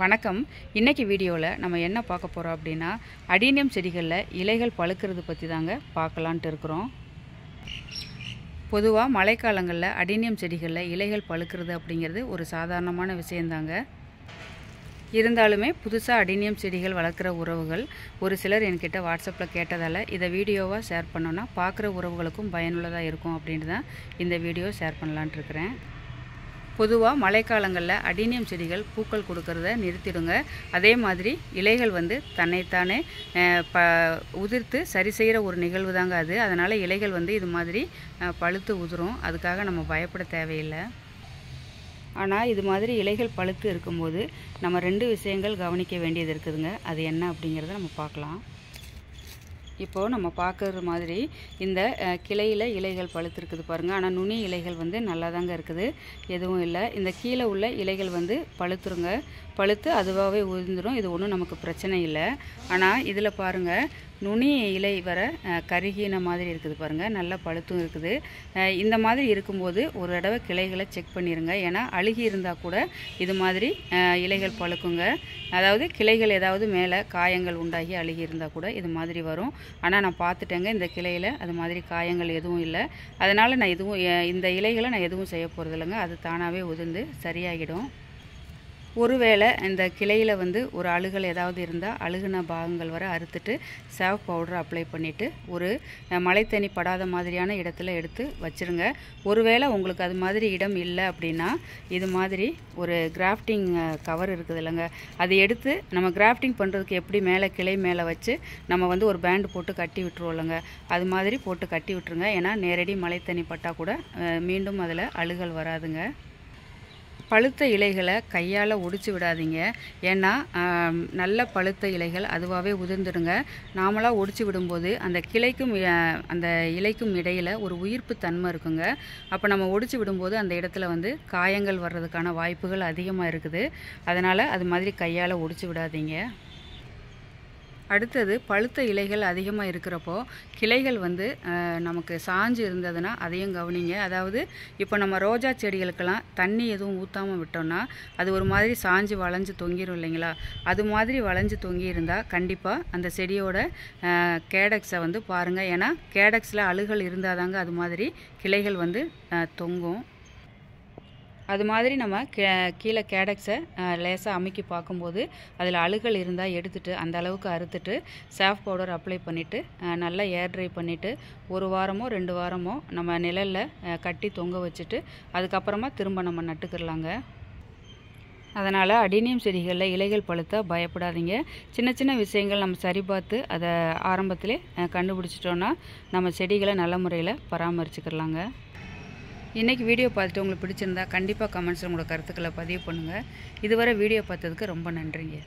வணக்கம். இன்னைக்கு வீடியோவில் நம்ம என்ன பார்க்க போகிறோம் அப்படின்னா, அடீனியம் செடிகளில் இலைகள் பழுக்கிறது பற்றி தாங்க பார்க்கலான்ட்டு இருக்கிறோம். பொதுவாக மழைக்காலங்களில் அடீனியம் செடிகளில் இலைகள் பழுக்கிறது அப்படிங்கிறது ஒரு சாதாரணமான விஷயந்தாங்க. இருந்தாலுமே புதுசாக அடீனியம் செடிகள் வளர்க்குற உறவுகள் ஒரு சிலர் என்கிட்ட வாட்ஸ்அப்பில் கேட்டதால் இதை வீடியோவாக ஷேர் பண்ணோன்னா பார்க்குற உறவுகளுக்கும் பயனுள்ளதாக இருக்கும் அப்படின்ட்டு தான் இந்த வீடியோ ஷேர் பண்ணலான்ட்டு இருக்கிறேன். பொதுவாக மழைக்காலங்களில் அடீனியம் செடிகள் பூக்கள் கொடுக்கறத நிறுத்திடுங்க. அதே மாதிரி இலைகள் தன்னைத்தானே உதிர்த்து சரி செய்கிற ஒரு நிகழ்வு தாங்க அது. அதனால் இலைகள் இது மாதிரி பழுத்து உதிரும். அதுக்காக நம்ம பயப்பட தேவையில்லை. ஆனால் இது மாதிரி இலைகள் பழுத்து இருக்கும்போது நம்ம 2 விஷயங்கள் கவனிக்க வேண்டியது இருக்குதுங்க. அது என்ன அப்படிங்கிறத நம்ம பார்க்கலாம். இப்போது நம்ம பார்க்குற மாதிரி இந்த கிளையில் இலைகள் பழுத்துருக்குது பாருங்கள். ஆனால் நுனி இலைகள் நல்லா தாங்க இருக்குது, எதுவும் இல்லை. இந்த கீழே உள்ள இலைகள் பழுத்துருங்க. பழுத்து அதுவாகவே உதிர்ந்துடும். இது ஒன்றும் நமக்கு பிரச்சனை இல்லை. ஆனால் இதில் பாருங்கள், நுனி இலை வர கருகின மாதிரி இருக்குது பாருங்கள். நல்லா பழுத்தும் இருக்குது. இந்த மாதிரி இருக்கும்போது ஒரு தடவை கிளைகளை செக் பண்ணிடுங்க. ஏன்னா அழுகி இருந்தால் கூட இது மாதிரி இலைகள் பழுக்குங்க. அதாவது கிளைகள் ஏதாவது மேலே காயங்கள் உண்டாகி அழுகி இருந்தால் கூட இது மாதிரி வரும். ஆனால் நான் பார்த்துட்டேங்க, இந்த கிளையில் அது மாதிரி காயங்கள் எதுவும் இல்லை. அதனால் நான் இந்த இலைகளை நான் எதுவும் செய்ய போகிறது இல்லைங்க. அது தானாகவே உதிர்ந்து சரியாகிடும். ஒருவேளை இந்த கிளையில் ஒரு அழுகல் ஏதாவது இருந்தால் அழுகுன பாகங்கள் வர அறுத்துட்டு சேவ் பவுடர் அப்ளை பண்ணிவிட்டு ஒரு மழை தண்ணி படாத மாதிரியான இடத்துல எடுத்து வச்சுருங்க. ஒருவேளை உங்களுக்கு அது மாதிரி இடம் இல்லை அப்படின்னா இது மாதிரி ஒரு கிராஃப்டிங் கவர் இருக்குது இல்லைங்க, அது எடுத்து நம்ம கிராஃப்டிங் பண்ணுறதுக்கு எப்படி மேலே கிளை மேலே வச்சு நம்ம ஒரு பேண்டு போட்டு கட்டி விட்டுருவோம் இல்லைங்க, அது மாதிரி போட்டு கட்டி விட்டுருங்க. ஏன்னா நேரடி மழை தண்ணி பட்டால் கூட மீண்டும் அதில் அழுகல் வராதுங்க. பழுத்த இலைகளை கையால் ஒடிச்சு விடாதீங்க. ஏன்னா நல்ல பழுத்த இலைகள் அதுவாகவே உதிர்ந்துடுங்க. நாமளாக ஒடிச்சு விடும்போது அந்த கிளைக்கும் அந்த இலைக்கும் இடையில் ஒரு உயிர்ப்பு தன்மை இருக்குங்க. அப்போ நம்ம ஒடிச்சு விடும்போது அந்த இடத்துல காயங்கள் வர்றதுக்கான வாய்ப்புகள் அதிகமாக இருக்குது. அதனால் அது மாதிரி கையால் ஒடிச்சு விடாதீங்க. அடுத்தது, பழுத்த இலைகள் அதிகமாக இருக்கிறப்போ கிளைகள் நமக்கு சாஞ்சு இருந்ததுன்னா அதையும் கவனிங்க. அதாவது இப்போ நம்ம ரோஜா செடிகளுக்கெல்லாம் தண்ணி எதுவும் ஊற்றாமல் விட்டோம்னா அது ஒரு மாதிரி சாஞ்சு வளைஞ்சு தொங்கிடும் இல்லைங்களா? அது மாதிரி வளைஞ்சு தொங்கி இருந்தால் கண்டிப்பாக அந்த செடியோட கேடக்ஸை பாருங்கள். ஏன்னா கேடக்ஸில் அழுகல் இருந்தால் தாங்க அது மாதிரி கிளைகள் தொங்கும். அது மாதிரி நம்ம கீழே கேடக்ஸை லேசாக அமுக்கி பார்க்கும்போது அதில் அழுகல் இருந்தால் எடுத்துகிட்டு அந்த அளவுக்கு அறுத்துட்டு சேஃப் பவுடர் அப்ளை பண்ணிவிட்டு நல்லா ஏர் ட்ரை பண்ணிவிட்டு 1 வாரமோ 2 வாரமோ நம்ம நிழலில் கட்டி தொங்க வச்சுட்டு அதுக்கப்புறமா திரும்ப நம்ம நட்டுக்கிடலாங்க. அதனால் அடீனியம் செடிகளில் இலைகள் பழுத்தா பயப்படாதீங்க. சின்ன சின்ன விஷயங்கள் நம்ம சரி பார்த்து அதை ஆரம்பத்திலே கண்டுபிடிச்சிட்டோன்னா நம்ம செடிகளை நல்ல முறையில் பராமரிச்சுக்கிடலாங்க. இன்றைக்கி வீடியோ பார்த்துட்டு உங்களுக்கு பிடிச்சிருந்தா கண்டிப்பாக கமெண்ட்ஸில் உங்களோட கருத்துக்களை பதிவு பண்ணுங்கள். இதுவரை வீடியோ பார்த்ததுக்கு ரொம்ப நன்றிங்க.